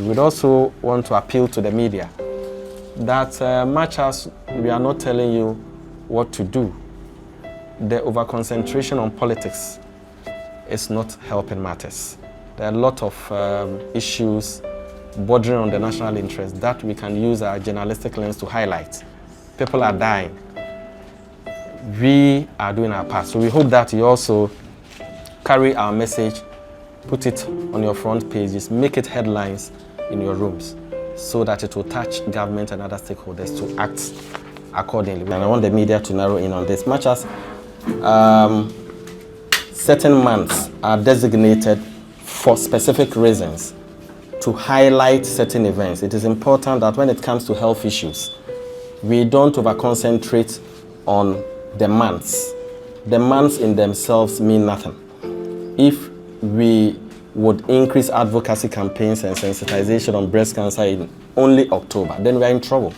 We would also want to appeal to the media that much as we are not telling you what to do, the over-concentration on politics is not helping matters. There are a lot of issues bordering on the national interest that we can use our journalistic lens to highlight. People are dying. We are doing our part. So we hope that you also carry our message, put it on your front pages, make it headlines in your rooms so that it will touch government and other stakeholders to act accordingly. And I want the media to narrow in on this. Much as certain months are designated for specific reasons to highlight certain events, it is important that when it comes to health issues, we don't over-concentrate on the months. The months in themselves mean nothing. If we would increase advocacy campaigns and sensitization on breast cancer in only October, then we are in trouble.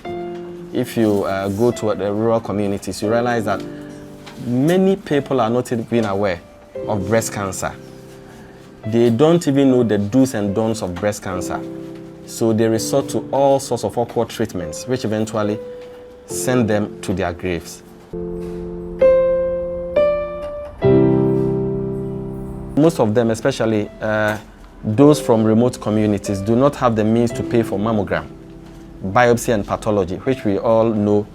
If you go to the rural communities, you realize that many people are not even aware of breast cancer. They don't even know the do's and don'ts of breast cancer. So they resort to all sorts of awkward treatments, which eventually send them to their graves. Most of them, especially those from remote communities, do not have the means to pay for mammogram, biopsy and pathology, which we all know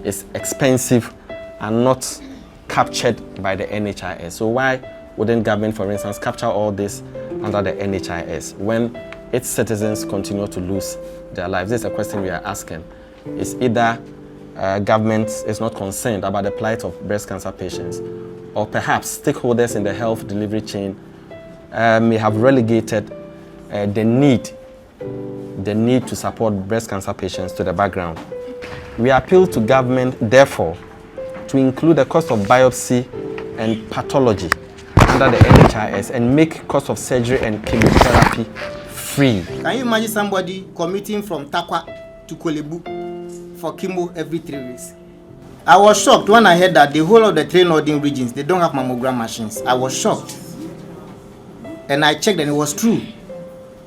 is expensive and not captured by the NHIS. So why wouldn't government, for instance, capture all this under the NHIS when its citizens continue to lose their lives? This is a question we are asking. It's either government is not concerned about the plight of breast cancer patients, or perhaps stakeholders in the health delivery chain may have relegated the need to support breast cancer patients to the background. We appeal to government, therefore, to include the cost of biopsy and pathology under the NHIS and make cost of surgery and chemotherapy free. Can you imagine somebody commuting from Takwa to Kolebu for chemo every 3 weeks? I was shocked when I heard that the whole of the 3 northern regions, they don't have mammogram machines. I was shocked. And I checked and it was true.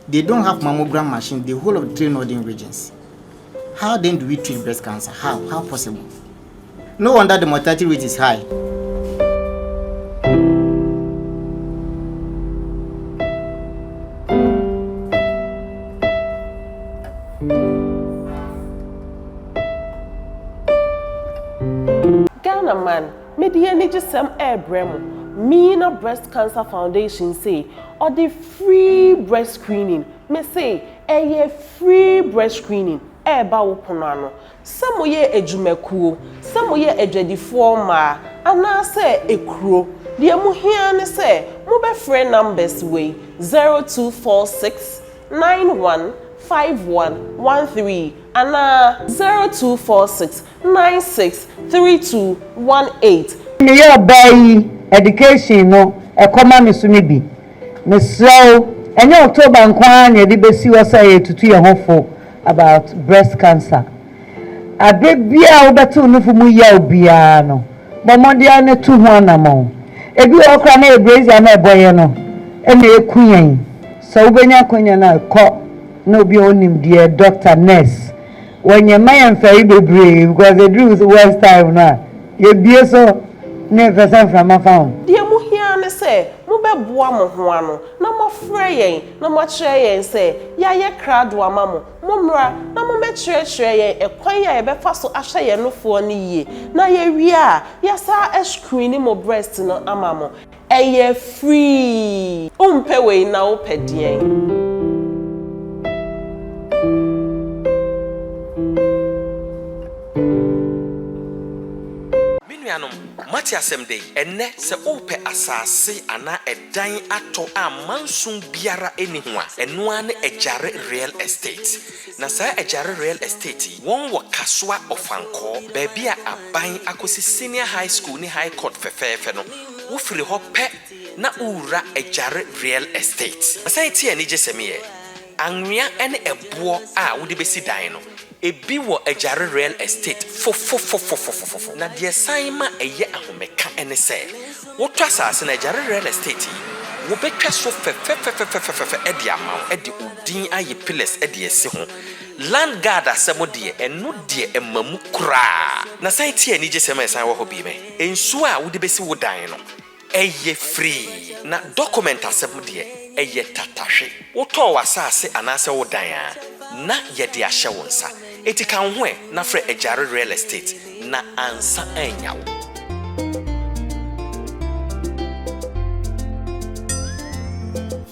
They don't have mammogram machines, the whole of the 3 northern regions. How then do we treat breast cancer? How? How possible? No wonder the mortality rate is high. Ghana man, media need some Ibrahim Meena Breast Cancer Foundation say, or the free breast screening. Me say, free breast screening. Ba woponano. Some ye ejumekuo, some ye ejadifo ma, ana say ekro. The mu hia ne say, mo be friend numbers way 0246 91 5113 ana 0246 96 3218. Me your bay education no e koma me so me bi. Me so enye October nkwa na de besi wo say tutu ye hofo about breast cancer. Abebia obetu nufu mu ya obia no. Bomodia ne tu ho anamo. Ebi okra na ebrezi na eboye no. E na ekuyen. So ubenya kwenya na ko no be onim dear doctor nurse. When your man very brave because the truth was time na. You be so never send from my phone. Dear Muhia say, Mube Buamohuano, no more fraying, no more tray say, ya crowd wa mammo, Mumra, no more tray, a quaya a befaso ashay no for ye. Na ye ria, yasa a screening mo breast no amamo. A free umpewe now pedien. Matiasem day enne se ope asase ana edan ato amansun biara enihua eno ane ejare real estate na sa ejare real estate won wo kaswa ofanko baabia aban akosi senior high school ni high court fefefe no wo firi ho pe na ura ejare real estate asai tie ani jesemiye anwea ene ebo a wo de besi dan no ebi wo ejare real estate fo na de sign ma eye ahomeka ene se wo twa asase na ejare real estate wo betwa so fe edi ama edi odin aye pillars edi esi ho land guard asemo de eno de emamu kra na sai tie ni je sema san wo ho bi me ensu a wo de besi wo dan no eye free na document asemo de eye tatahwe wo to wasase anase wo dan a na ye de ahye wo nsa eti kan ho na frɛ Ejare real estate na ansa anya wo.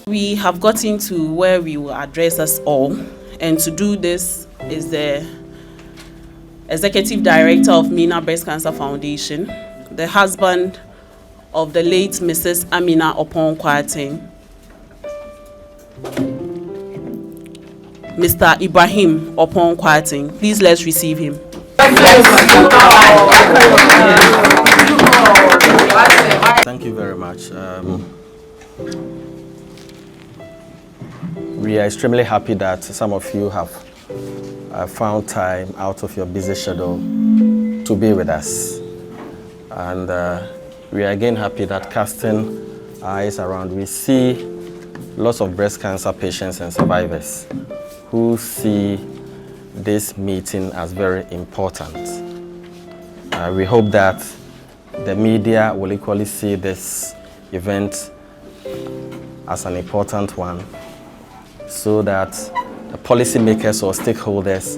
We have gotten to where we will address us all, and to do this is the Executive Director of Meena Breast Cancer Foundation, the husband of the late Mrs. Amina Oppong Kwarteng, Mr. Ibrahim Oppong Kwarteng. Please let's receive him. Thank you very much. We are extremely happy that some of you have found time out of your busy schedule to be with us. And we are again happy that casting our eyes around, we see lots of breast cancer patients and survivors who see this meeting as very important. We hope that the media will equally see this event as an important one, so that the policymakers or stakeholders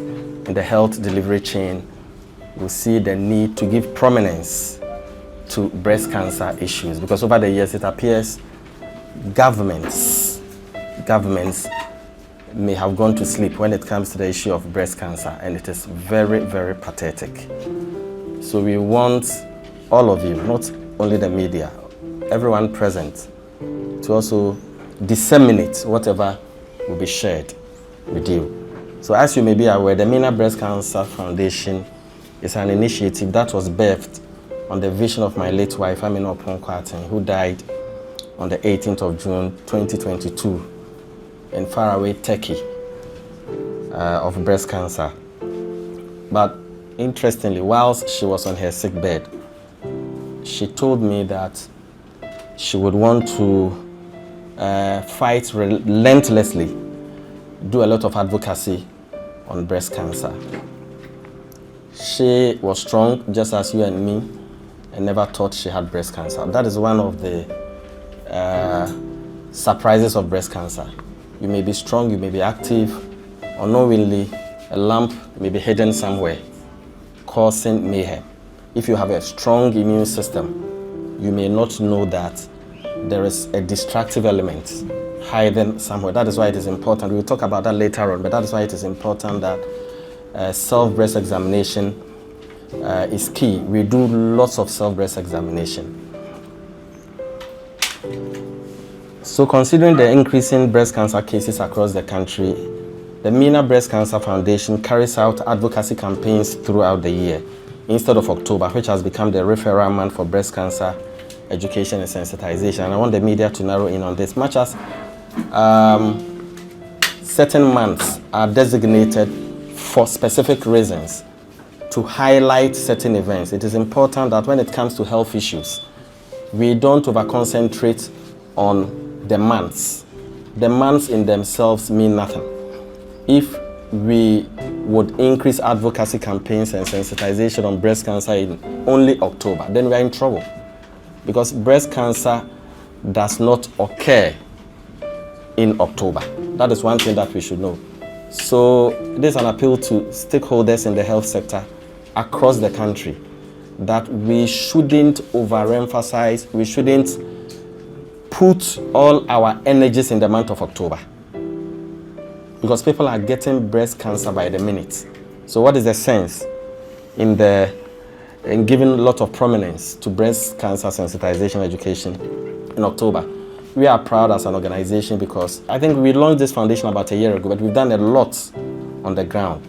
in the health delivery chain will see the need to give prominence to breast cancer issues. Because over the years it appears governments may have gone to sleep when it comes to the issue of breast cancer, and it is very, very pathetic. So we want all of you, not only the media, everyone present, to also disseminate whatever will be shared with you. So as you may be aware, the Meena Breast Cancer Foundation is an initiative that was birthed on the vision of my late wife, Amina Oppong Kwarteng, who died on the 18th of June 2022 in faraway Turkey of breast cancer. But interestingly, whilst she was on her sick bed, she told me that she would want to fight relentlessly, do a lot of advocacy on breast cancer. She was strong, just as you and me, and never thought she had breast cancer. That is one of the surprises of breast cancer. You may be strong, you may be active, unknowingly, a lump may be hidden somewhere, causing mayhem. If you have a strong immune system, you may not know that there is a destructive element hidden somewhere. That is why it is important. We'll talk about that later on, but that is why it is important that self-breast examination is key. We do lots of self-breast examination. So considering the increasing breast cancer cases across the country, the Meena Breast Cancer Foundation carries out advocacy campaigns throughout the year instead of October, which has become the referral month for breast cancer education and sensitization. And I want the media to narrow in on this. Much as certain months are designated for specific reasons to highlight certain events, it is important that when it comes to health issues, we don't over-concentrate on the months. The months in themselves mean nothing. If we would increase advocacy campaigns and sensitization on breast cancer in only October, then we are in trouble. Because breast cancer does not occur in October. That is one thing that we should know. So this is an appeal to stakeholders in the health sector across the country that we shouldn't overemphasize, we shouldn't put all our energies in the month of October, because people are getting breast cancer by the minute. So what is the sense in giving a lot of prominence to breast cancer sensitization education in October? We are proud as an organization because I think we launched this foundation about a year ago, but we've done a lot on the ground.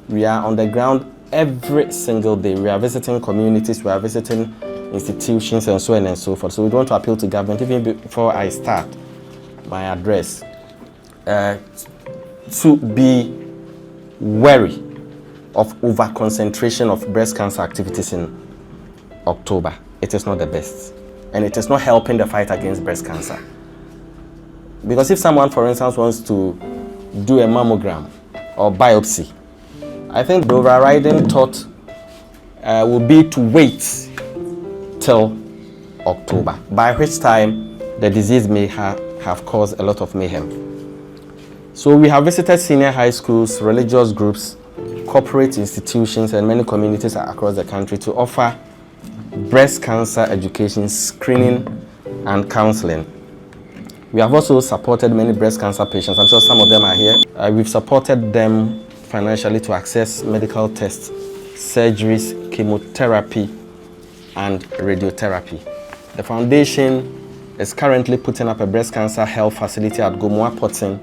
We are on the ground every single day. We are visiting communities, we are visiting institutions and so on and so forth. So we want to appeal to government, even before I start my address, to be wary of over-concentration of breast cancer activities in October. It is not the best, and it is not helping the fight against breast cancer. Because if someone, for instance, wants to do a mammogram or biopsy, I think the overriding thought will be to wait till October, by which time the disease may have caused a lot of mayhem. So we have visited senior high schools, religious groups, corporate institutions, and many communities across the country to offer breast cancer education, screening, and counseling. We have also supported many breast cancer patients. I'm sure some of them are here. We've supported them financially to access medical tests, surgeries, chemotherapy, and radiotherapy. The foundation is currently putting up a breast cancer health facility at Meena Breast Cancer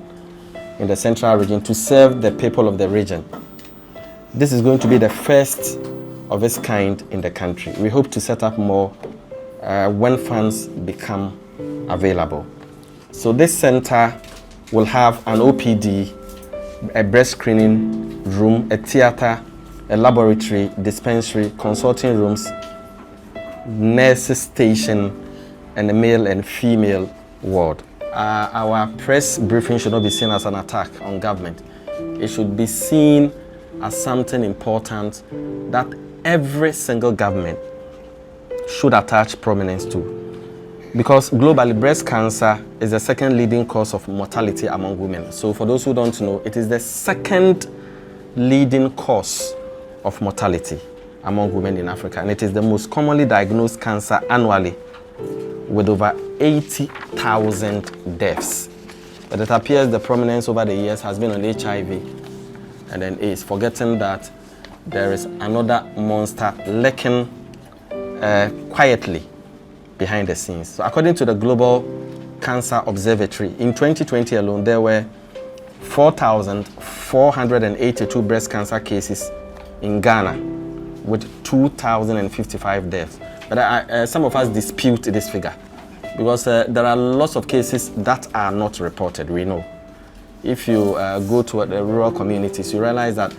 in the central region to serve the people of the region. This is going to be the first of its kind in the country. We hope to set up more when funds become available. So this center will have an OPD, a breast screening room, a theater, a laboratory, dispensary, consulting rooms, nurses station, and a male and female ward. Our press briefing should not be seen as an attack on government. It should be seen as something important that every single government should attach prominence to. Because globally, breast cancer is the second leading cause of mortality among women. So for those who don't know, it is the second leading cause of mortality among women in Africa. And it is the most commonly diagnosed cancer annually, with over 80,000 deaths. But it appears the prominence over the years has been on HIV and then AIDS, forgetting that there is another monster lurking quietly behind the scenes. So according to the Global Cancer Observatory, in 2020 alone, there were 4,482 breast cancer cases in Ghana with 2,055 deaths. But some of us dispute this figure because there are lots of cases that are not reported, we know. If you go to the rural communities, you realize that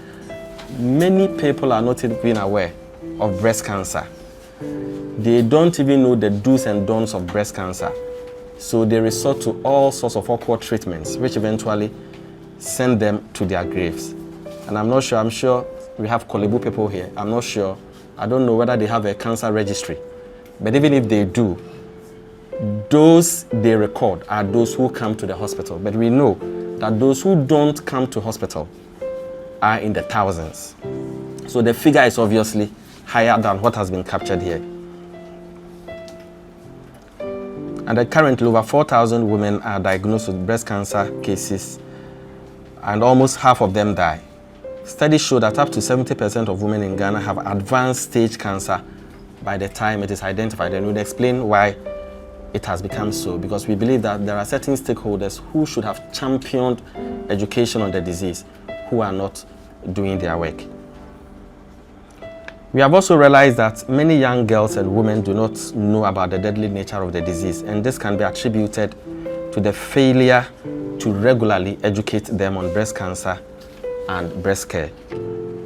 many people are not even aware of breast cancer. They don't even know the do's and don'ts of breast cancer. So they resort to all sorts of awkward treatments, which eventually send them to their graves. And I'm not sure, I'm sure we have Kolebu people here. I'm not sure. I don't know whether they have a cancer registry. But even if they do, those they record are those who come to the hospital. But we know that those who don't come to hospital are in the thousands. So the figure is obviously higher than what has been captured here. And currently over 4,000 women are diagnosed with breast cancer cases, and almost half of them die. Studies show that up to 70% of women in Ghana have advanced stage cancer by the time it is identified. And we'll explain why it has become so, because we believe that there are certain stakeholders who should have championed education on the disease who are not doing their work. We have also realized that many young girls and women do not know about the deadly nature of the disease, and this can be attributed to the failure to regularly educate them on breast cancer and breast care.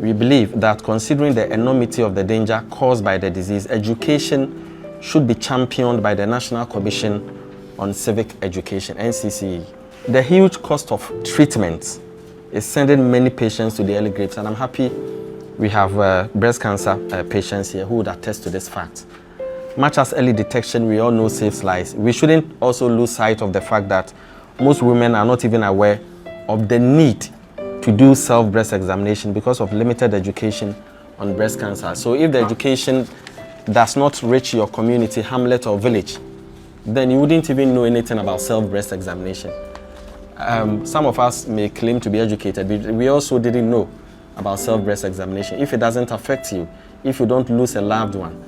We believe that considering the enormity of the danger caused by the disease, education should be championed by the National Commission on Civic Education, NCCE. The huge cost of treatment is sending many patients to the early graves, and I'm happy we have breast cancer patients here who would attest to this fact. Much as early detection we all know saves lives, we shouldn't also lose sight of the fact that most women are not even aware of the need to do self-breast examination because of limited education on breast cancer. So if the education does not reach your community, hamlet or village, then you wouldn't even know anything about self-breast examination. Some of us may claim to be educated, but we also didn't know about self-breast examination. If it doesn't affect you, if you don't lose a loved one,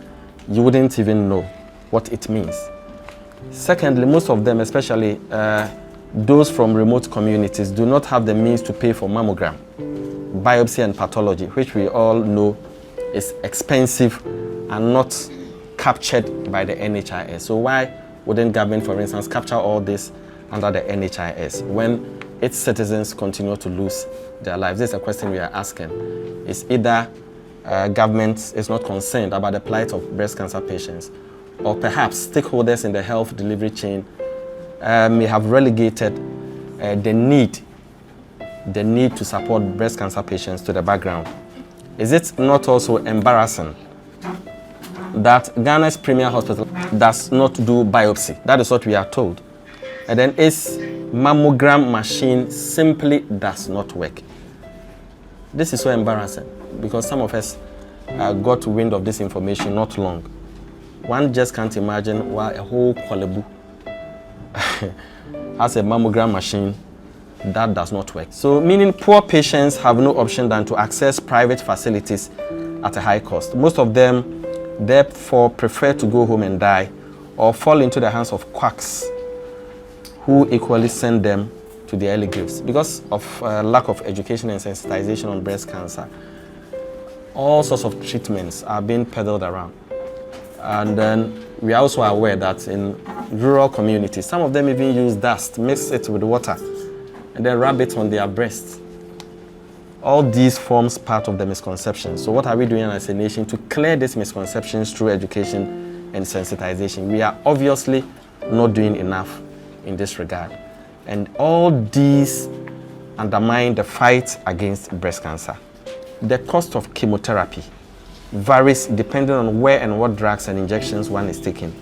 you wouldn't even know what it means. Secondly, most of them, especially those from remote communities, do not have the means to pay for mammogram, biopsy and pathology, which we all know is expensive and not captured by the NHIS. So why wouldn't government, for instance, capture all this under the NHIS when its citizens continue to lose their lives? This is a question we are asking. Is either government is not concerned about the plight of breast cancer patients, or perhaps stakeholders in the health delivery chain may have relegated the need to support breast cancer patients to the background. Is it not also embarrassing that Ghana's premier hospital does not do biopsy? That is what we are told. And then its mammogram machine simply does not work. This is so embarrassing because some of us got wind of this information not long. One just can't imagine why a whole Korle Bu has a mammogram machine that does not work. So meaning poor patients have no option than to access private facilities at a high cost. Most of them therefore prefer to go home and die or fall into the hands of quacks who equally send them to the early graves. Because of lack of education and sensitization on breast cancer, all sorts of treatments are being peddled around. And then we are also aware that in rural communities, some of them even use dust, mix it with water, and then rub it on their breasts. All these forms part of the misconception. So what are we doing as a nation to clear these misconceptions through education and sensitization? We are obviously not doing enough in this regard. And all these undermine the fight against breast cancer. The cost of chemotherapy varies depending on where and what drugs and injections one is taking.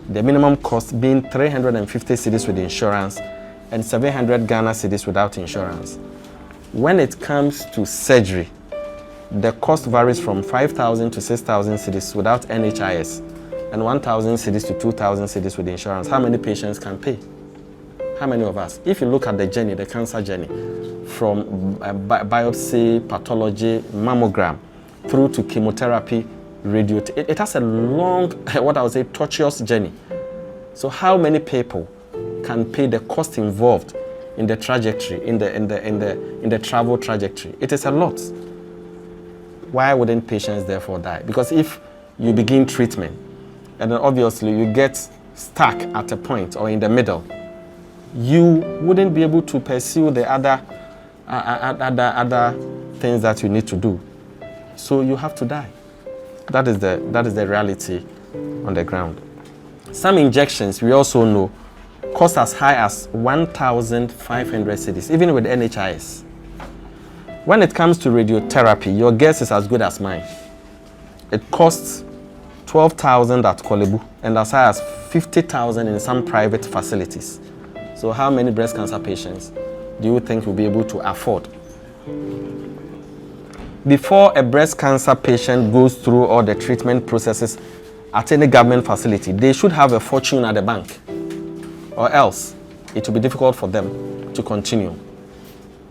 The minimum cost being 350 cedis with insurance and 700 Ghana cedis without insurance. When it comes to surgery, the cost varies from 5,000 to 6,000 cedis without NHIS and 1,000 cedis to 2,000 cedis with insurance. How many patients can pay? How many of us? If you look at the journey, the cancer journey, from biopsy, pathology, mammogram, through to chemotherapy, it has a long, what I would say, tortuous journey. So how many people can pay the cost involved in the trajectory, in the travel trajectory? It is a lot. Why wouldn't patients therefore die? Because if you begin treatment, and then obviously you get stuck at a point or in the middle, you wouldn't be able to pursue the other things that you need to do. So you have to die. That is the reality on the ground. Some injections, we also know, cost as high as 1,500 cedis, even with NHIS. When it comes to radiotherapy, your guess is as good as mine. It costs 12,000 at Korle Bu and as high as 50,000 in some private facilities. So how many breast cancer patients do you think will be able to afford? Before a breast cancer patient goes through all the treatment processes at any government facility, they should have a fortune at the bank, or else it will be difficult for them to continue.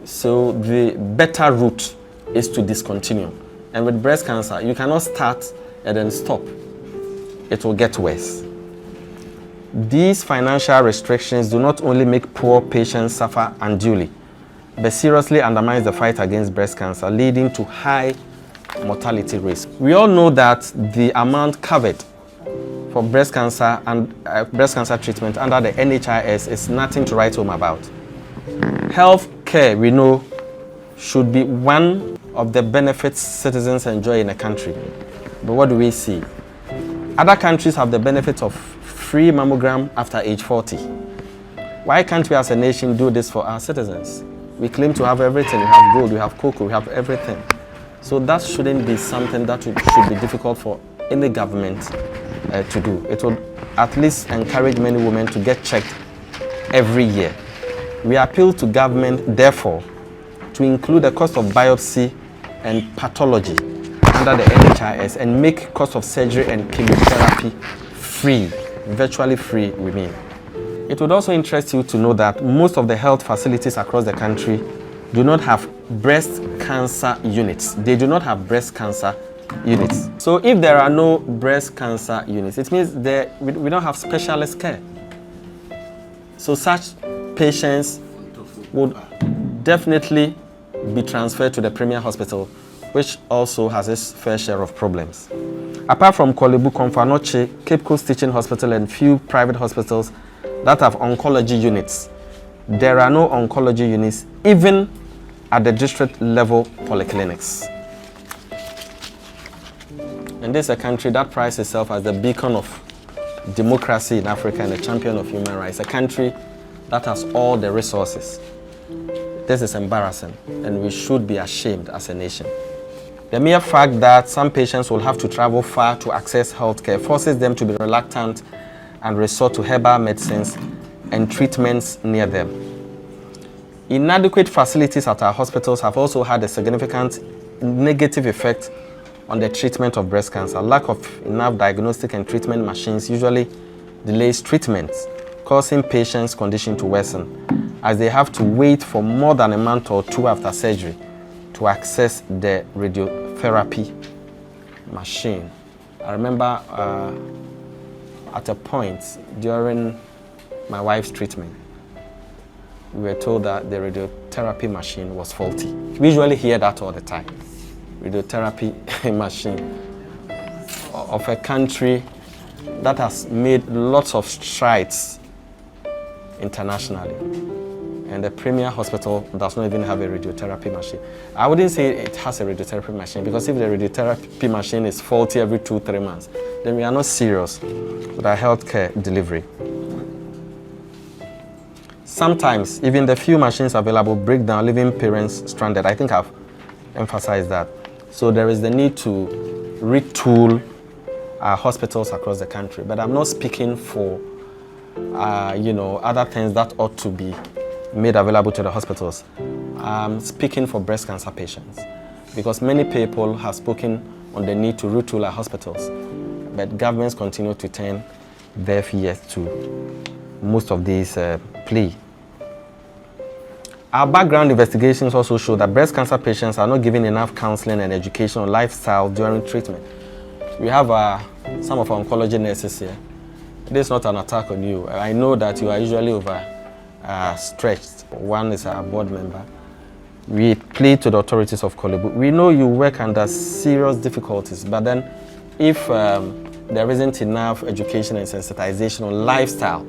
So the better route is to discontinue. And with breast cancer, you cannot start and then stop. It will get worse. These financial restrictions do not only make poor patients suffer unduly, but seriously undermines the fight against breast cancer, leading to high mortality risk. We all know that the amount covered for breast cancer and breast cancer treatment under the NHIS is nothing to write home about. Health care, we know, should be one of the benefits citizens enjoy in a country. But what do we see? Other countries have the benefit of free mammogram after age 40. Why can't we as a nation do this for our citizens? We claim to have everything. We have gold, we have cocoa, we have everything. So that shouldn't be something that should be difficult for any government to do. It would at least encourage many women to get checked every year. We appeal to government, therefore, to include the cost of biopsy and pathology under the NHIS and make cost of surgery and chemotherapy free, virtually free, we mean. It would also interest you to know that most of the health facilities across the country do not have breast cancer units. They do not have breast cancer units. So if there are no breast cancer units, it means we don't have specialist care. So such patients would definitely be transferred to the premier hospital, which also has its fair share of problems. Apart from Korle Bu, Komfo-Anokye, Cape Coast Teaching Hospital and few private hospitals that have oncology units, there are no oncology units even at the district level polyclinics. And this is a country that prides itself as the beacon of democracy in Africa and a champion of human rights, a country that has all the resources. This is embarrassing, and we should be ashamed as a nation. The mere fact that some patients will have to travel far to access healthcare forces them to be reluctant and resort to herbal medicines and treatments near them. Inadequate facilities at our hospitals have also had a significant negative effect on the treatment of breast cancer. Lack of enough diagnostic and treatment machines usually delays treatments, causing patients' condition to worsen, as they have to wait for more than a month or two after surgery to access the radiotherapy machine. I remember at a point during my wife's treatment, we were told that the radiotherapy machine was faulty. We usually hear that all the time. Radiotherapy machine of a country that has made lots of strides internationally, and the premier hospital does not even have a radiotherapy machine. I wouldn't say it has a radiotherapy machine, because if the radiotherapy machine is faulty every 2-3 months, then we are not serious with our healthcare delivery. Sometimes even the few machines available break down, leaving parents stranded. I think I've emphasized that. So there is the need to retool our hospitals across the country. But I'm not speaking for other things that ought to be made available to the hospitals. I'm speaking for breast cancer patients, because many people have spoken on the need to retool our hospitals, but governments continue to turn deaf ears to most of these plea. Our background investigations also show that breast cancer patients are not given enough counseling and education on lifestyle during treatment. We have some of our oncology nurses here. This is not an attack on you. I know that you are usually overstretched. One is our board member. We plead to the authorities of Korle Bu. We know you work under serious difficulties, but then if there isn't enough education and sensitization on lifestyle,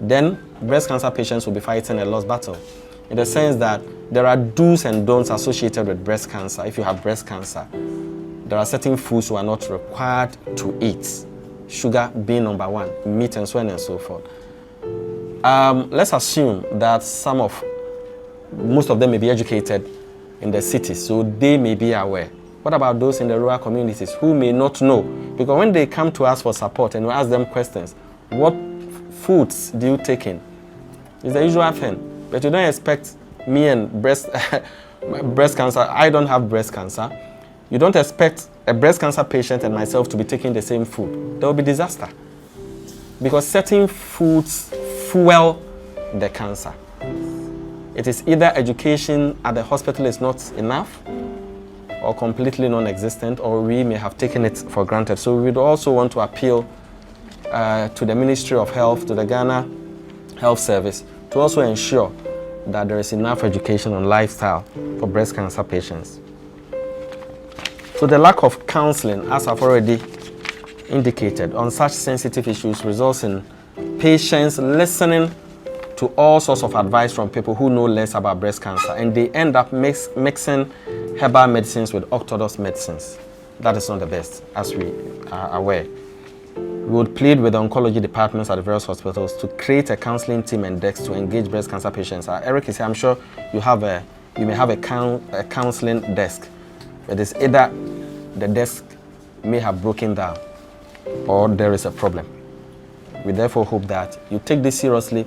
then breast cancer patients will be fighting a lost battle. In the sense that there are do's and don'ts associated with breast cancer. If you have breast cancer, there are certain foods you are not required to eat. Sugar being number one, meat and so on and so forth. Let's assume that most of them may be educated in the cities, so they may be aware. What about those in the rural communities who may not know? Because when they come to us for support and we ask them questions, what foods do you take in? It's the usual thing. But you don't expect me and breast cancer, I don't have breast cancer. You don't expect a breast cancer patient and myself to be taking the same food. There will be disaster. Because certain foods fuel the cancer. It is either education at the hospital is not enough, or completely non-existent, or we may have taken it for granted. So we would also want to appeal to the Ministry of Health, to the Ghana Health Service, to also ensure that there is enough education on lifestyle for breast cancer patients. So the lack of counseling, as I've already indicated, on such sensitive issues results in patients listening to all sorts of advice from people who know less about breast cancer, and they end up mixing herbal medicines with orthodox medicines. That is not the best, as we are aware. We would plead with the oncology departments at the various hospitals to create a counseling team and desks to engage breast cancer patients. Eric is here. I'm sure you may have a counseling desk, but it's either the desk may have broken down or there is a problem. We therefore hope that you take this seriously,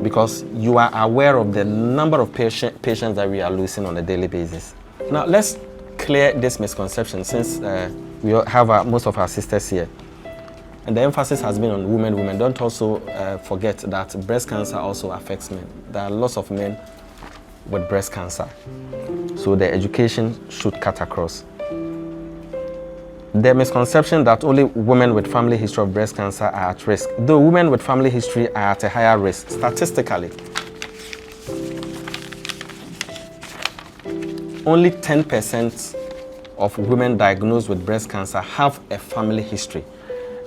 because you are aware of the number of patients that we are losing on a daily basis. Now let's clear this misconception, since we have most of our sisters here. And the emphasis has been on women. Don't also forget that breast cancer also affects men. There are lots of men with breast cancer. So the education should cut across. The misconception that only women with family history of breast cancer are at risk, though women with family history are at a higher risk statistically. Only 10% of women diagnosed with breast cancer have a family history.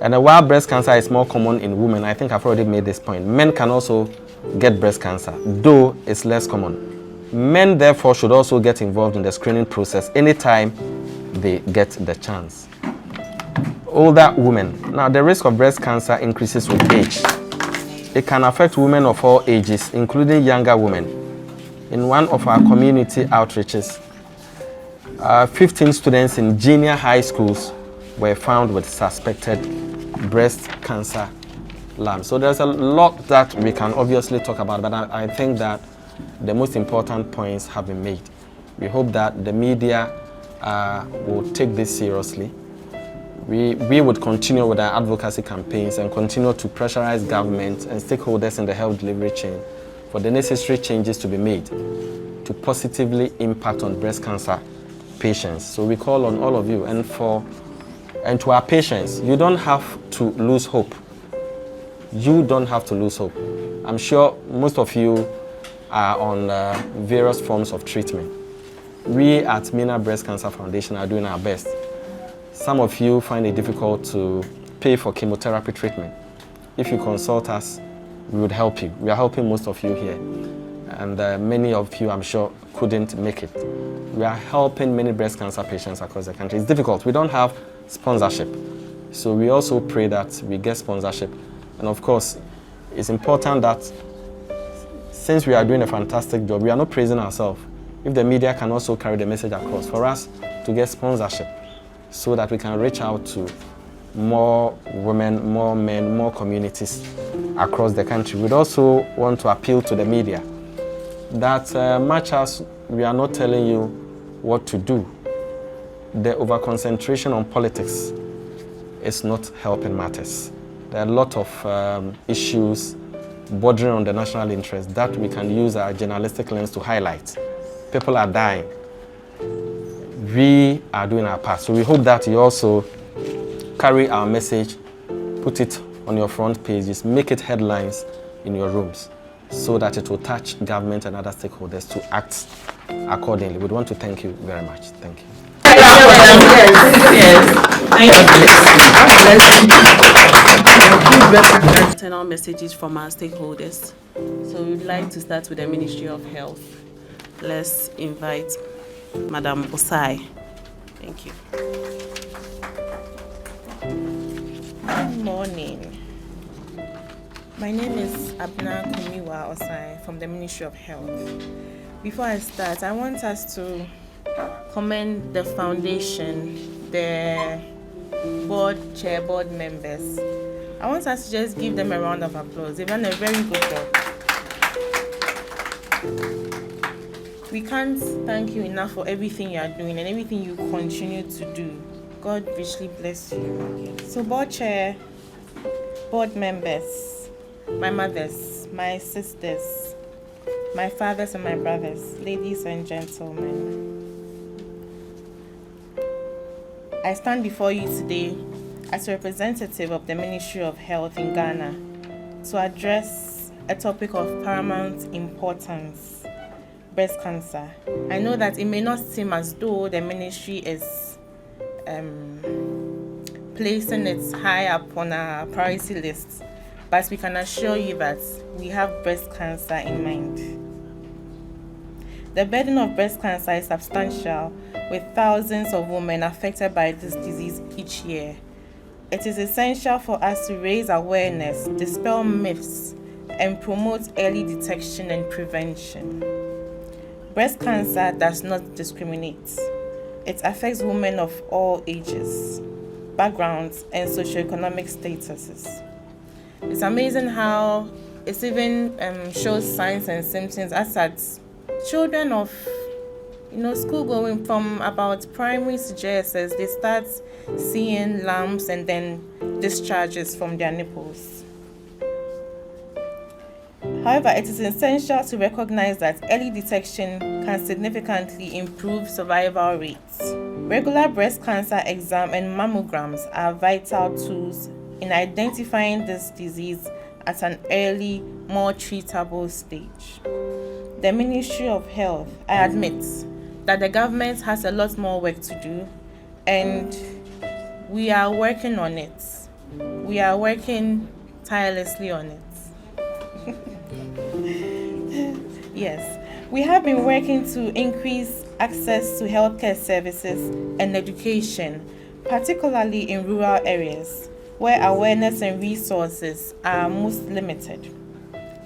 And while breast cancer is more common in women, I think I've already made this point, men can also get breast cancer, though it's less common. Men, therefore, should also get involved in the screening process anytime they get the chance. older women. Now, the risk of breast cancer increases with age. It can affect women of all ages, including younger women. In one of our community outreaches, 15 students in junior high schools were found with suspected breast cancer lumps. So there's a lot that we can obviously talk about, but I think that the most important points have been made. We hope that the media will take this seriously. We would continue with our advocacy campaigns and continue to pressurize government and stakeholders in the health delivery chain for the necessary changes to be made to positively impact on breast cancer patients. So we call on all of you, and to our patients, you don't have to lose hope. You don't have to lose hope. I'm sure most of you are on various forms of treatment. We at Meena Breast Cancer Foundation are doing our best. Some of you find it difficult to pay for chemotherapy treatment. If you consult us, we would help you. We are helping most of you here. And many of you, I'm sure, couldn't make it. We are helping many breast cancer patients across the country. It's difficult. We don't have sponsorship. So we also pray that we get sponsorship. And of course, it's important that since we are doing a fantastic job, we are not praising ourselves. If the media can also carry the message across, for us to get sponsorship so that we can reach out to more women, more men, more communities across the country. We'd also want to appeal to the media that much as we are not telling you what to do, the over-concentration on politics is not helping matters. There are a lot of issues bordering on the national interest that we can use our journalistic lens to highlight. People are dying. We are doing our part. So we hope that you also carry our message, put it on your front pages, make it headlines in your rooms so that it will touch government and other stakeholders to act accordingly. We want to thank you very much. Thank you. Internal messages from our stakeholders. So we'd like to start with the Ministry of Health. Let's invite Madam Osai. Thank you. Good morning. My name is Amina Osai from the Ministry of Health. Before I start, I want us to commend the foundation, the board members. I want us to just give them a round of applause. They've done a very good job. We can't thank you enough for everything you are doing and everything you continue to do. God richly bless you. So board chair, board members, my mothers, my sisters, my fathers and my brothers, ladies and gentlemen, I stand before you today as a representative of the Ministry of Health in Ghana to address a topic of paramount importance: breast cancer. I know that it may not seem as though the ministry is placing it high up on our priority list, but we can assure you that we have breast cancer in mind. The burden of breast cancer is substantial, with thousands of women affected by this disease each year. It is essential for us to raise awareness, dispel myths, and promote early detection and prevention. Breast cancer does not discriminate. It affects women of all ages, backgrounds, and socioeconomic statuses. It's amazing how it even shows signs and symptoms as at children of school going from about primary to JSS. They start seeing lumps and then discharges from their nipples. However, it is essential to recognize that early detection can significantly improve survival rates. Regular breast cancer exam and mammograms are vital tools in identifying this disease at an early, more treatable stage. The Ministry of Health, I admit that the government has a lot more work to do, and we are working on it. We are working tirelessly on it. Yes, we have been working to increase access to healthcare services and education particularly in rural areas where awareness and resources are most limited.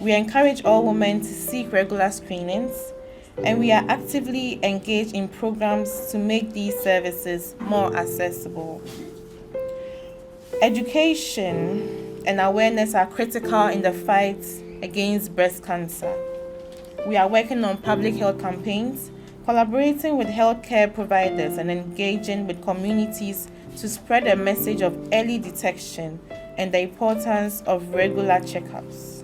We encourage all women to seek regular screenings, and we are actively engaged in programs to make these services more accessible. Education and awareness are critical in the fight against breast cancer. We are working on public health campaigns, collaborating with healthcare providers, and engaging with communities to spread a message of early detection and the importance of regular checkups.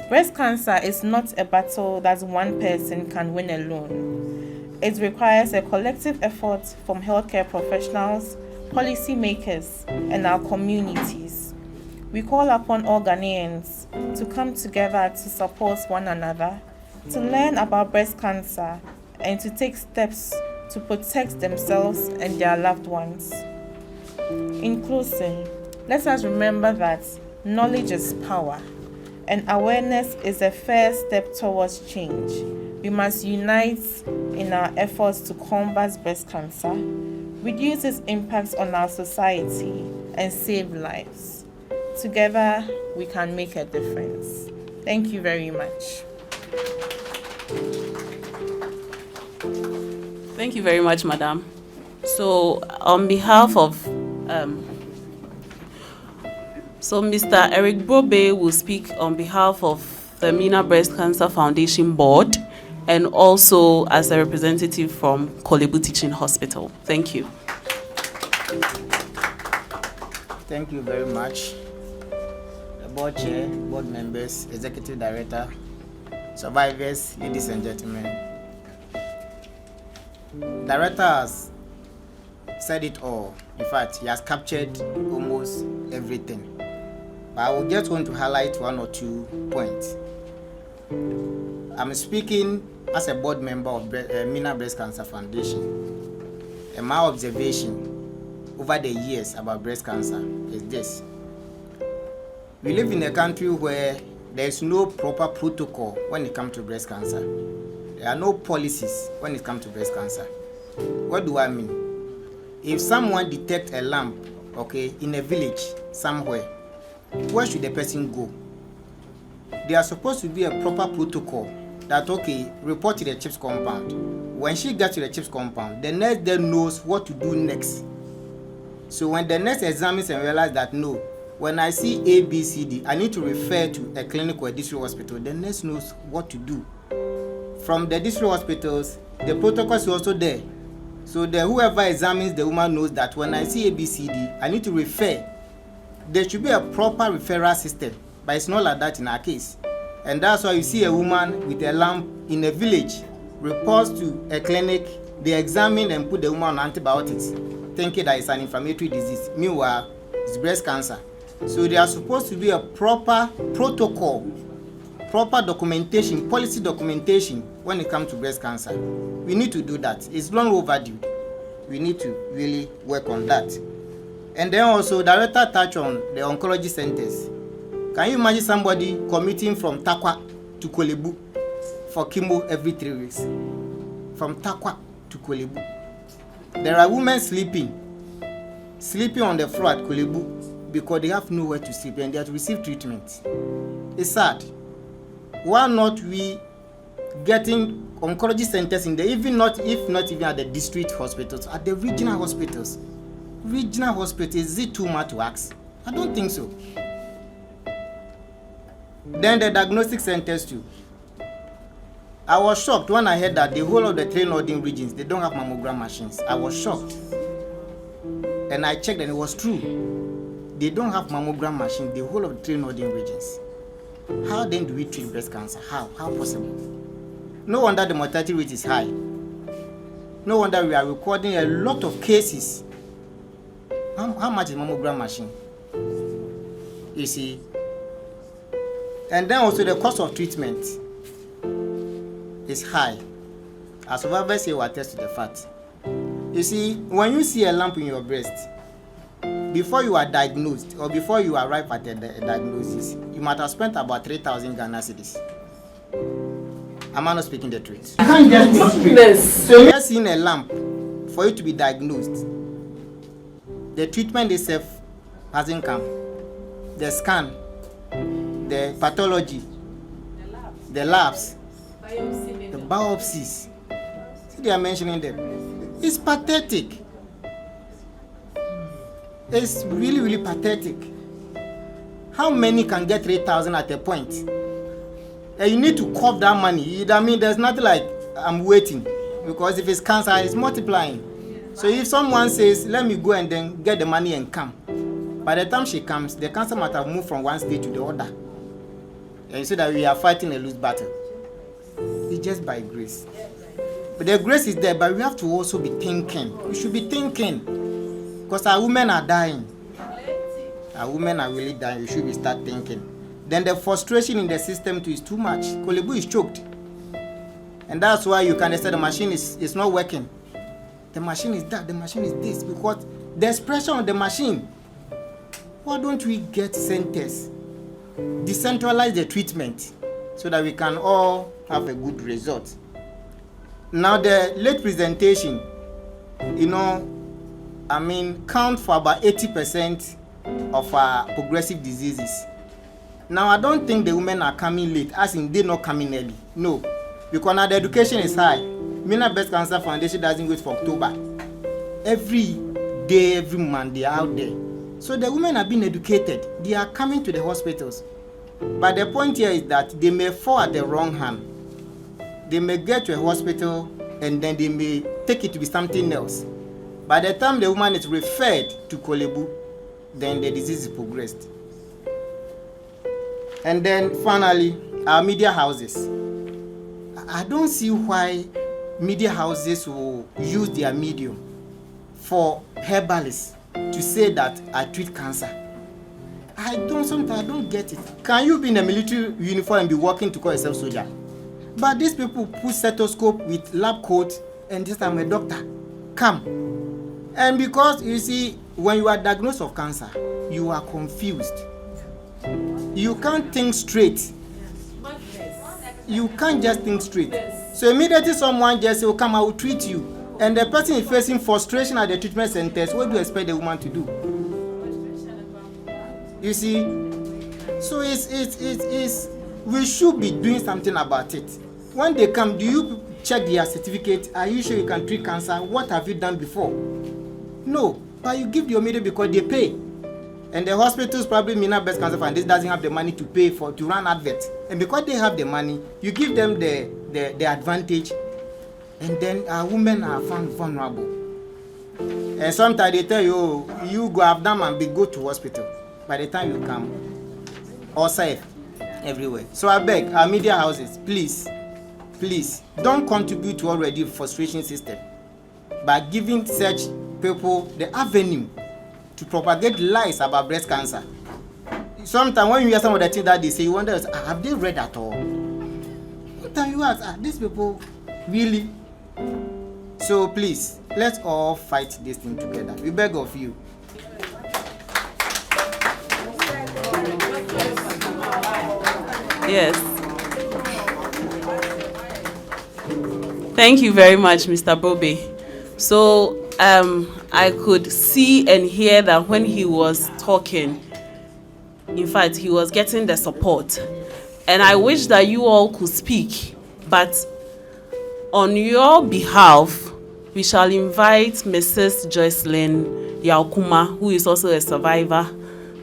Breast cancer is not a battle that one person can win alone. It requires a collective effort from healthcare professionals, policymakers, and our communities. We call upon all Ghanaians to come together to support one another, to learn about breast cancer, and to take steps to protect themselves and their loved ones. In closing, let us remember that knowledge is power, and awareness is the first step towards change. We must unite in our efforts to combat breast cancer, reduce its impact on our society, and save lives. Together, we can make a difference. Thank you very much. Thank you very much, Madam. So, on behalf of Mr. Eric Brobe will speak on behalf of the Meena Breast Cancer Foundation Board and also as a representative from Korle Bu Teaching Hospital. Thank you. Thank you very much. The board chair, board members, executive director, survivors, ladies and gentlemen. Director has said it all. In fact, he has captured almost everything. But I will just want to highlight one or two points. I'm speaking as a board member of Meena Breast Cancer Foundation. And my observation over the years about breast cancer is this. We live in a country where there is no proper protocol when it comes to breast cancer. There are no policies when it comes to breast cancer. What do I mean? If someone detects a lump, in a village somewhere, where should the person go? There are supposed to be a proper protocol that, report to the CHIPS compound. When she gets to the CHIPS compound, the nurse then knows what to do next. So when the nurse examines and realizes that, no, when I see A, B, C, D, I need to refer to a clinic or a district hospital, the nurse knows what to do. From the district hospitals, the protocol is also there. So whoever examines the woman knows that when I see A, B, C, D, I need to refer. There should be a proper referral system, but it's not like that in our case. And that's why you see a woman with a lump in a village, reports to a clinic, they examine and put the woman on antibiotics, thinking that it's an inflammatory disease. Meanwhile, it's breast cancer. So there are supposed to be a proper protocol, proper documentation, policy documentation when it comes to breast cancer. We need to do that. It's long overdue. We need to really work on that. And then also, director touched on the oncology centers. Can you imagine somebody commuting from Takwa to Korle Bu for chemo every 3 weeks? From Takwa to Korle Bu. There are women sleeping on the floor at Korle Bu because they have nowhere to sleep and they have to receive treatment. It's sad. Why not we getting oncology centers in the if not even at the district hospitals, at the regional hospitals? Regional hospitals, is it too much to ask? I don't think so. Then the diagnostic centers too. I was shocked when I heard that the whole of the 3 northern regions, they don't have mammogram machines. I was shocked. And I checked and it was true. They don't have mammogram machines, the whole of the 3 northern regions. How then do we treat breast cancer? How possible? No wonder the mortality rate is high. No wonder we are recording a lot of cases. How much is mammogram machine? You see? And then also the cost of treatment is high. As survivors here will attest to the fact. You see, when you see a lump in your breast, before you are diagnosed or before you arrive at the diagnosis, you might have spent about 3,000 Ghana cedis. Am I not speaking the truth? You can't just So you're seeing a lump for you to be diagnosed. The treatment itself hasn't come. The scan, the pathology, the labs, the biopsies. See, they are mentioning them. It's pathetic. It's really, really pathetic. How many can get 3,000 at a point? And you need to cough that money. I mean, there's nothing like I'm waiting, because if it's cancer, it's multiplying. So if someone says, let me go and then get the money and come, by the time she comes, the cancer might have moved from one stage to the other. And you see that we are fighting a loose battle. It's just by grace. But the grace is there, but we have to also be thinking. We should be thinking, because our women are dying. Our women are really dying. We should start thinking. Then the frustration in the system too is too much. Kolebu is choked. And that's why you can say the machine is not working. The machine is that, the machine is this, because there's pressure on the machine. Why don't we get centers, decentralize the treatment, so that we can all have a good result? Now the late presentation, count for about 80% of our progressive diseases. Now I don't think the women are coming late, as in they're not coming early. No, because now the education is high. Meena Breast Cancer Foundation doesn't wait for October. Every day, every month, they are out there. So the women are being educated. They are coming to the hospitals. But the point here is that they may fall at the wrong hand. They may get to a hospital and then they may take it to be something else. By the time the woman is referred to Kolebu, then the disease is progressed. And then finally, our media houses. I don't see why media houses will use their medium for herbalists to say that I treat cancer. Sometimes I don't get it. Can you be in a military uniform and be working to call yourself soldier? But these people put stethoscope with lab coat and this time a doctor. Come. And because you see, when you are diagnosed of cancer, you are confused. You can't think straight. You can't just think straight. So immediately someone just say, oh, come, I will treat you. And the person is facing frustration at the treatment centers. What do you expect the woman to do? You see? So we should be doing something about it. When they come, do you check their certificate? Are you sure you can treat cancer? What have you done before? No. But you give your media because they pay. And the hospitals, probably Meena Breast Cancer Foundation, doesn't have the money to pay to run adverts. And because they have the money, you give them the advantage. And then our women are found vulnerable. And sometimes they tell you, oh, you go have them and go to hospital. By the time you come, all safe everywhere. So I beg our media houses, please, don't contribute to already frustration system by giving such people the avenue to propagate lies about breast cancer. Sometimes when you hear some of the things that they say, you wonder, have they read at all? Sometimes you ask, these people really? So please, let's all fight this thing together. We beg of you. Yes. Thank you very much, Mr. Bobe. So I could see and hear that when he was talking, in fact, he was getting the support. And I wish that you all could speak, but on your behalf, we shall invite Mrs. Joycelyn Yaukuma, who is also a survivor,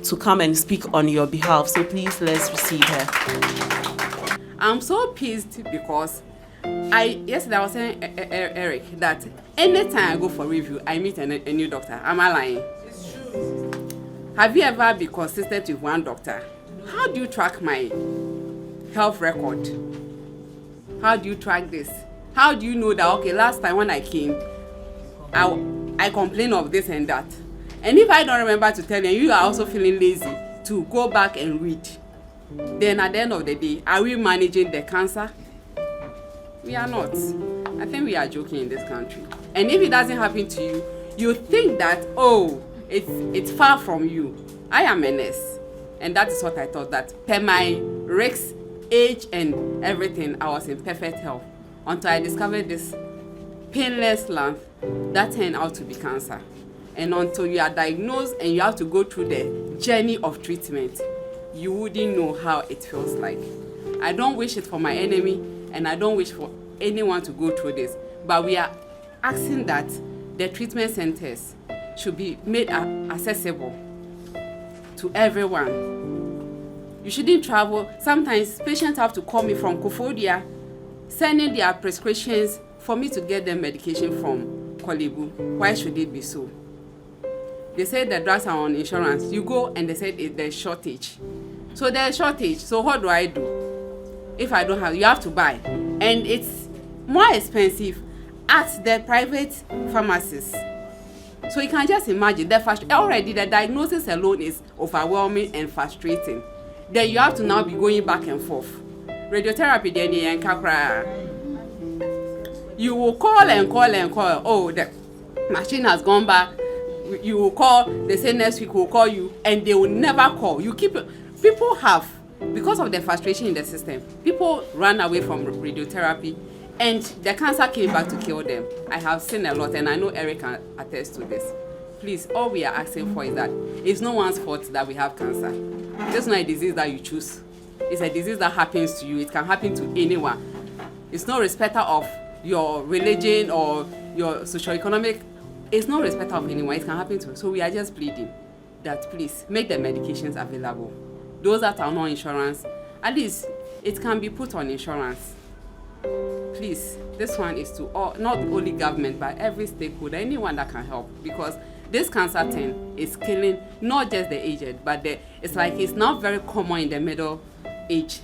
to come and speak on your behalf. So please, let's receive her. I'm so pissed because yesterday I was saying, Eric, that anytime I go for review, I meet a new doctor. Am I lying? It's true. Have you ever been consistent with one doctor? How do you track my health record? How do you track this? How do you know that, okay, last time when I came, I complained of this and that? And if I don't remember to tell you, you are also feeling lazy to go back and read, then at the end of the day, are we managing the cancer? We are not. I think we are joking in this country. And if it doesn't happen to you, you think that, oh, it's far from you. I am a nurse. And that is what I thought, that per my risk, age, and everything, I was in perfect health. Until I discovered this painless lump that turned out to be cancer. and until you are diagnosed and you have to go through the journey of treatment, you wouldn't know how it feels like. I don't wish it for my enemy, and I don't wish for anyone to go through this, but we are asking that the treatment centers should be made accessible to everyone. You shouldn't travel. Sometimes patients have to call me from Kofodia, sending their prescriptions for me to get them medication from Kolebu. Why should it be so? They say the drugs are on insurance. You go and they say there's shortage. So there's shortage. So what do I do? If I don't have, you have to buy. And it's more expensive at the private pharmacies. So you can just imagine already the diagnosis alone is overwhelming and frustrating. Then you have to now be going back and forth. Radiotherapy, you will call and call and call. Oh, the machine has gone back. You will call. They say next week we'll call you, and they will never call. People have, because of the frustration in the system, people run away from radiotherapy, and the cancer came back to kill them. I have seen a lot, and I know Eric can attest to this. Please, all we are asking for is that it's no one's fault that we have cancer. It's not a disease that you choose. It's a disease that happens to you. It can happen to anyone. It's no respecter of your religion or your socioeconomic. It's no respecter of anyone. It can happen to you. So we are just pleading that please make the medications available. Those that are not insurance, at least it can be put on insurance. Please, this one is to all, not only government, but every stakeholder, anyone that can help, because this cancer thing is killing not just the aged, but it's like it's now very common in the middle age.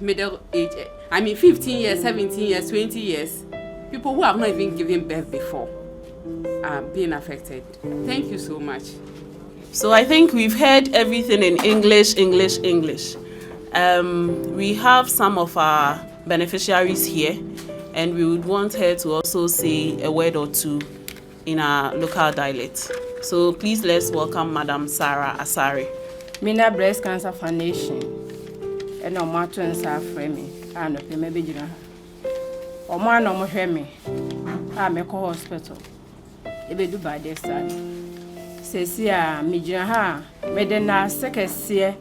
I mean, 15 years, 17 years, 20 years, people who have not even given birth before are being affected. Thank you so much. So I think we've heard everything in English. We have some of our beneficiaries here, and we would want her to also say a word or two in our local dialect. So please let's welcome Madam Sarah Asare. Meena Breast Cancer Foundation. And I'm not to answer me. I know maybe you know. Or man, no more me. I'm a hospital. It be do by this time. Says me jaha. Medena second year.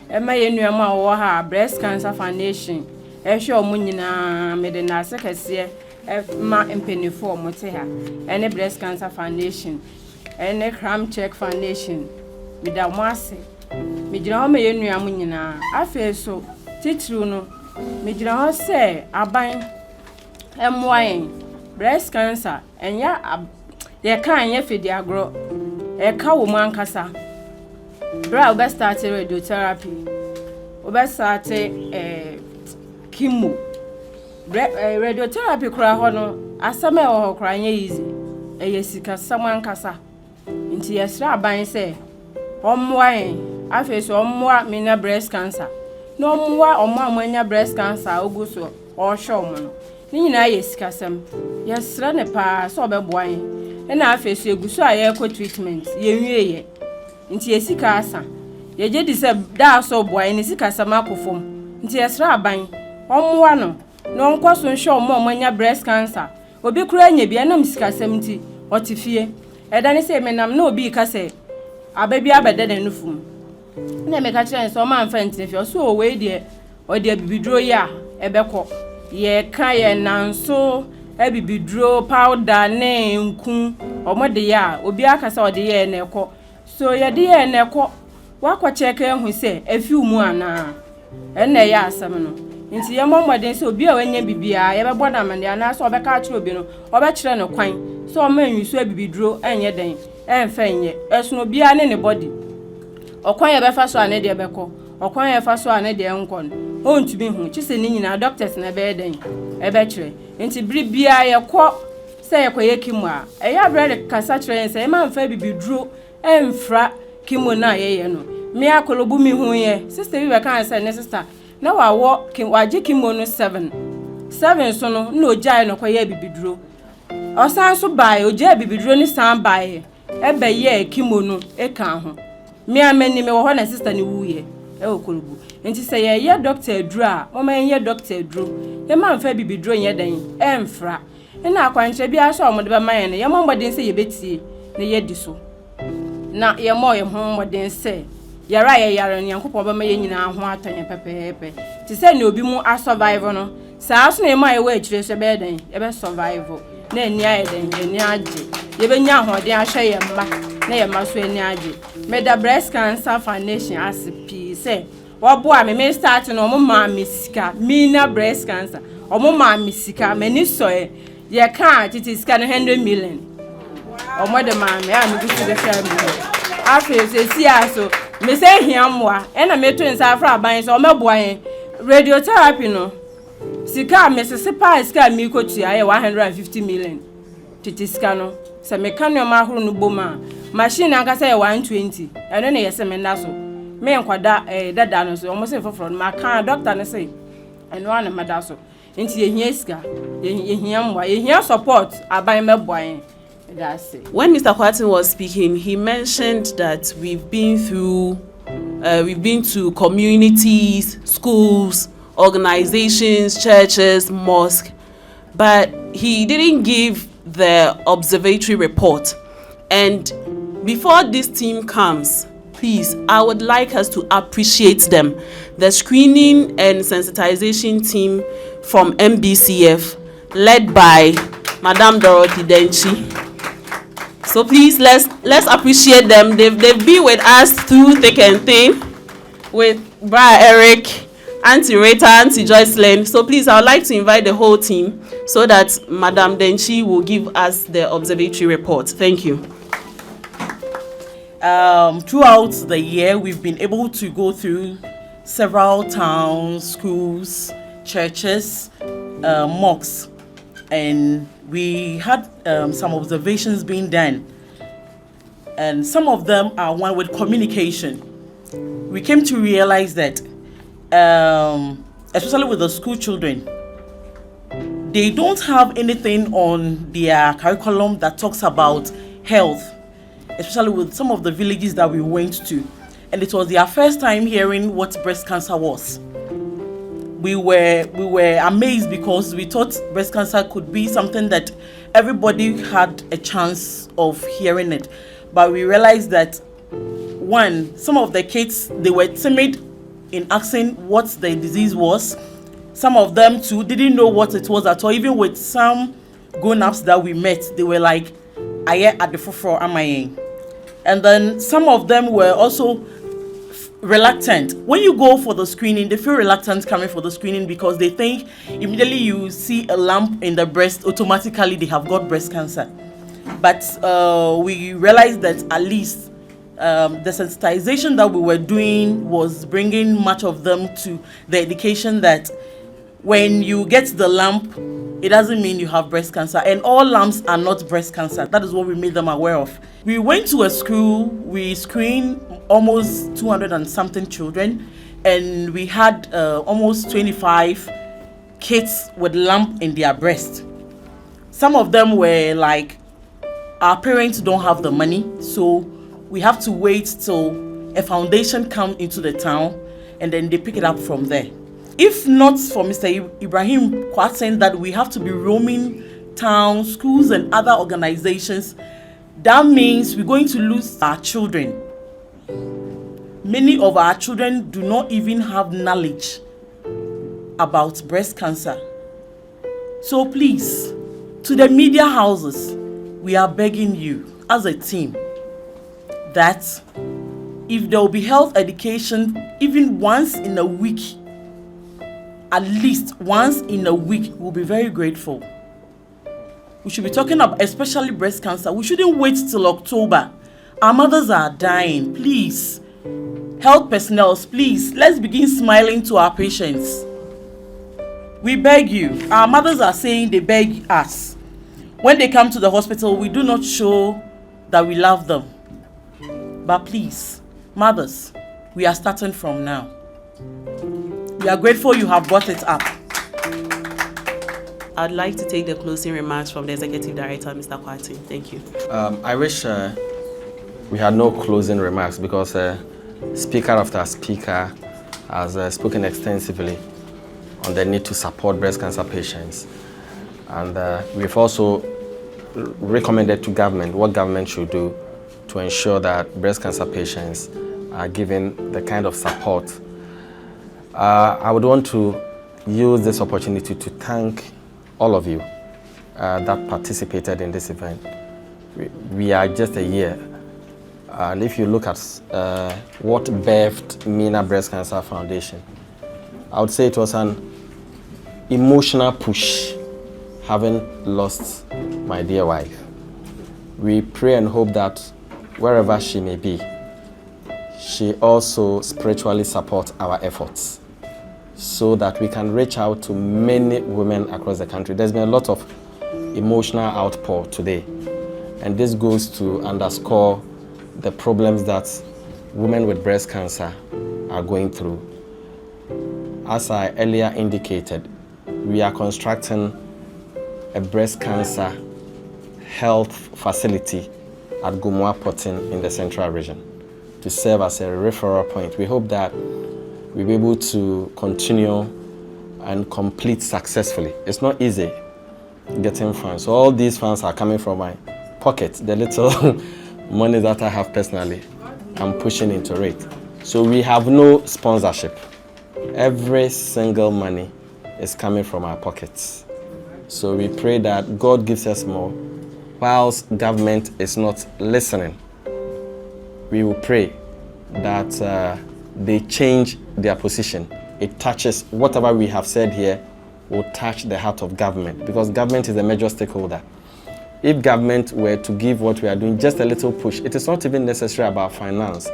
And my new ma Breast Cancer Foundation. I show munina medena second year. Ma impeni for moteha. Any Breast Cancer Foundation. Any Cram Check Foundation. Mida mwase. Mijina ho me nua mu nyina afa so titru no mijina ho se aban emwaen breast cancer enya ye kan ye fidi agro e ka wo man kasa bra obe start radiotherapy obe start chemo radiotherapy kura ho no asama e ho kura nya easy e yesika saman kasa nti yesra aban se omwaen afeso omwa Meena Breast Cancer no omwa omanya breast cancer oguso o hwe omo no ni nyina yesikasem yesra ne pa so obeboan e na afeso eguso aye ko treatment yenwieye nti yesika asa yeje di se da so boan ni sikasem akofom nti yesra aban omwa no no nkoso hwe omanya breast cancer obi kura nya bia na msikasem nti otifie edane se menam na obi kase ababi abede na nufum na me ka kire so ma mfa ntinfi so we de o de bibidro ya ebekọ ye ka ye nanso ebibidro powder na nku omode ya obi akasa o de ye na ekọ so ye de ye na ekọ wakọ check ehu se afi umu ana ena ya asem no nti ye momode se obi a wanya bibia ye bebo na mane ana so obeka kire obi no obekire ne kwan so o ma nwiso ebibidro enye den enfenye esuno bia ne body okwan ye befa so ane de beko okwan ye fa so ane de nkon o ntumi hu chise ni nyina doctors na be den ebe kire nti bibia ye kọ se ye koye kimo a eya brede kasa kire se e ma mfa bibiduro emfra kimo na ye no me akolobu mi hu ye sister bi be kan se ne sister na wawo waje kimo no 7 so no na ojae no koye bibiduro osan so bae ojae bibiduro ni san bae ebe ye kimo no e kan ho me amani me wo ho na sister ni wuye e okolobu nti se ye doctor aduru a mo man ye doctor aduru ye man fa bibiduro ye dan emfra ina akwanche bia so mo de be man ye mo mbodin se ye betie ne ye di so na ye mo ye ho modern say yara ye yara ne yankopon ba ma ye nyina ho atanye pepepe ti say ne obi mu a survive no saa so na ma ye wa akire so be den ye be survive na ani aye den ye ni age ye be nya ho den ahwe ye mma na ye ma so ani age Meena Breast Cancer Foundation as P say Waboa me start no mo ma me sika Meena Breast Cancer omo ma me sika mani so ye kan titi sika no 100 million omo de ma me a me bi se de share me afi se si aso me say hiamwa e na me to nsa afra aban so omo boa yen radiotherapy no sika me se pa sika mi ko tua ye 150 million titi sika no se me kan no ma horo no boma machine anga say 120 eno ne yese me na so me enkwada dada no so omo se foforo no ma kan doctor ne say eno ana mada so nti ye hia sika ye hia mwa ye hia support aban meboan that's it. When Mr. Kwarteng was speaking, he mentioned that we've been to communities, schools, organizations, churches, mosques, but he didn't give the observatory report. And before this team comes, please, I would like us to appreciate them. The screening and sensitization team from MBCF, led by Madam Dorothy Denchi. So please, let's appreciate them. They've been with us through thick and thin, with Bra Eric, Auntie Rita, Auntie Joycelyn. So please, I would like to invite the whole team so that Madam Denchi will give us the observatory report. Thank you. Throughout the year, we've been able to go through several towns, schools, churches, mosques, and we had some observations being done. And some of them are one with communication. We came to realize that, especially with the school children, they don't have anything on their curriculum that talks about health, especially with some of the villages that we went to. And it was their first time hearing what breast cancer was. We were amazed because we thought breast cancer could be something that everybody had a chance of hearing it. But we realized that, one, some of the kids, they were timid in asking what the disease was. Some of them too didn't know what it was at all. Even with some grown-ups that we met, they were like, "Aye, at the foforo am I?" And then some of them were also reluctant. When you go for the screening, they feel reluctant coming for the screening because they think immediately you see a lump in the breast, automatically they have got breast cancer. But we realized that at least the sensitization that we were doing was bringing much of them to the education that when you get the lump, it doesn't mean you have breast cancer, and all lumps are not breast cancer. That is what we made them aware of. We went to a school, we screened almost 200 and something children, and we had almost 25 kids with lump in their breast. Some of them were like, our parents don't have the money, so we have to wait till a foundation comes into the town, and then they pick it up from there. If not for Mr. Ibrahim Kwarteng that we have to be roaming towns, schools, and other organizations, that means we're going to lose our children. Many of our children do not even have knowledge about breast cancer. So please, to the media houses, we are begging you as a team that if there will be health education even once in a week, at least once in a week, we'll be very grateful. We should be talking about especially breast cancer. We shouldn't wait till October. Our mothers are dying. Please, health personnel, please, let's begin smiling to our patients. We beg you. Our mothers are saying they beg us. When they come to the hospital, we do not show that we love them. But please, mothers, we are starting from now. We are grateful you have brought it up. I'd like to take the closing remarks from the Executive Director, Mr. Kwarteng. Thank you. I wish we had no closing remarks because speaker after speaker has spoken extensively on the need to support breast cancer patients. And we've also recommended to government what government should do to ensure that breast cancer patients are given the kind of support. I would want to use this opportunity to thank all of you that participated in this event. We are just a year, and if you look at what birthed Meena Breast Cancer Foundation, I would say it was an emotional push, having lost my dear wife. We pray and hope that wherever she may be, she also spiritually supports our efforts so that we can reach out to many women across the country. There's been a lot of emotional outpour today, and this goes to underscore the problems that women with breast cancer are going through. As I earlier indicated, we are constructing a breast cancer health facility at Meena Breast Cancer in the central region to serve as a referral point. We hope that we'll be able to continue and complete successfully. It's not easy getting funds. So all these funds are coming from my pocket, the little money that I have personally. I'm pushing into it. So we have no sponsorship. Every single money is coming from our pockets. So we pray that God gives us more. Whilst government is not listening, we will pray that they change their position. It touches whatever we have said here will touch the heart of government, because government is a major stakeholder. If government were to give what we are doing just a little push, it is not even necessary about finance.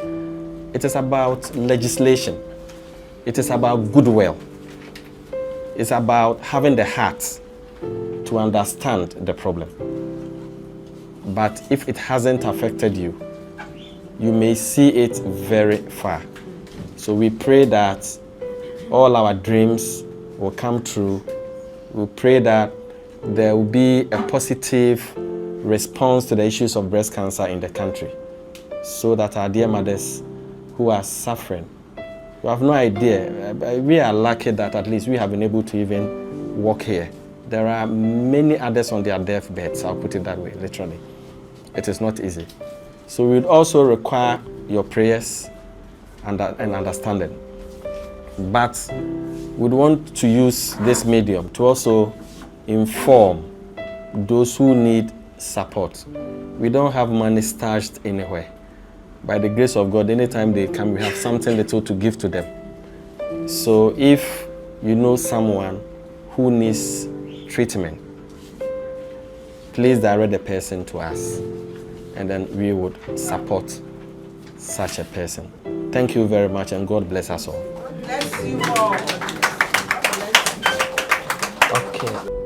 It is about legislation. It is about goodwill. It's about having the heart to understand the problem. But if it hasn't affected you, you may see it very far. So we pray that all our dreams will come true. We pray that there will be a positive response to the issues of breast cancer in the country, so that our dear mothers who are suffering, you have no idea. We are lucky that at least we have been able to even walk here. There are many others on their deathbeds, I'll put it that way, literally. It is not easy. So we would also require your prayers and understanding. But we'd want to use this medium to also inform those who need support. We don't have money stashed anywhere. By the grace of God, anytime they come, we have something little to give to them. So if you know someone who needs treatment, please direct the person to us, and then we would support such a person. Thank you very much, and God bless us all. God bless you all. Okay.